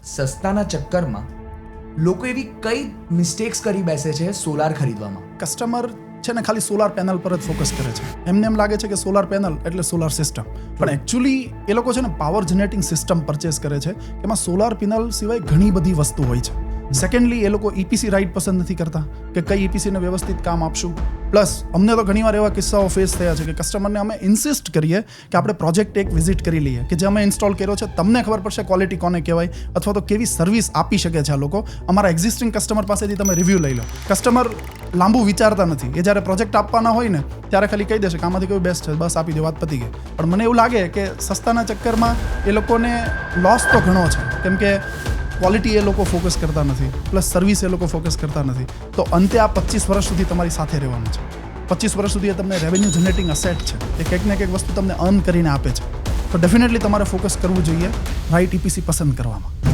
સસ્તાના ચક્કરમાં લોકો એવી કઈ મિસ્ટેક્સ કરી બેસે છે સોલાર ખરીદવામાં? કસ્ટમર છે ને ખાલી સોલાર પેનલ પર જ ફોકસ કરે છે. એમને એમ લાગે છે કે સોલાર પેનલ એટલે સોલાર સિસ્ટમ, પણ એકચ્યુઅલી એ લોકો છે ને પાવર જનરેટિંગ સિસ્ટમ પરચેસ કરે છે. એમાં સોલાર પેનલ સિવાય ઘણી બધી વસ્તુ હોય છે. સેકન્ડલી, એ લોકો EPC રાઇટ પસંદ નથી કરતા કે કઈ EPCને વ્યવસ્થિત કામ આપશું. પ્લસ અમને તો ઘણીવાર એવા કિસ્સાઓ ફેસ થયા છે કે કસ્ટમરને અમે ઇન્સિસ્ટ કરીએ કે આપણે પ્રોજેક્ટ એક વિઝિટ કરી લઈએ કે જે અમે ઇન્સ્ટોલ કર્યો છે, તમને ખબર પડશે ક્વોલિટી કોને કહેવાય અથવા તો કેવી સર્વિસ આપી શકે છે આ લોકો. અમારા એક્ઝિસ્ટિંગ કસ્ટમર પાસેથી તમે રિવ્યૂ લઈ લો. કસ્ટમર લાંબુ વિચારતા નથી. એ જ્યારે પ્રોજેક્ટ આપવાના હોય ને ત્યારે ખાલી કહી દેશે કે આમાંથી કયું બેસ્ટ છે, બસ આપી દો, વાત પતી ગઈ. પણ મને એવું લાગે કે સસ્તાના ચક્કરમાં એ લોકોને લોસ તો ઘણો છે, કેમ કે ક્વોલિટી એ લોકો ફોકસ કરતા નથી, પ્લસ સર્વિસ એ લોકો ફોકસ કરતા નથી. તો અંતે આ 25 વર્ષ સુધી તમારી સાથે રહેવાનું છે. 25 વર્ષ સુધી એ તમને રેવન્યુ જનરેટિંગ અસેટ છે. એ કંઈક ને કંઈક વસ્તુ તમને અર્ન કરીને આપે છે. તો ડેફિનેટલી તમારે ફોકસ કરવું જોઈએ રાઇટ EPC પસંદ કરવામાં.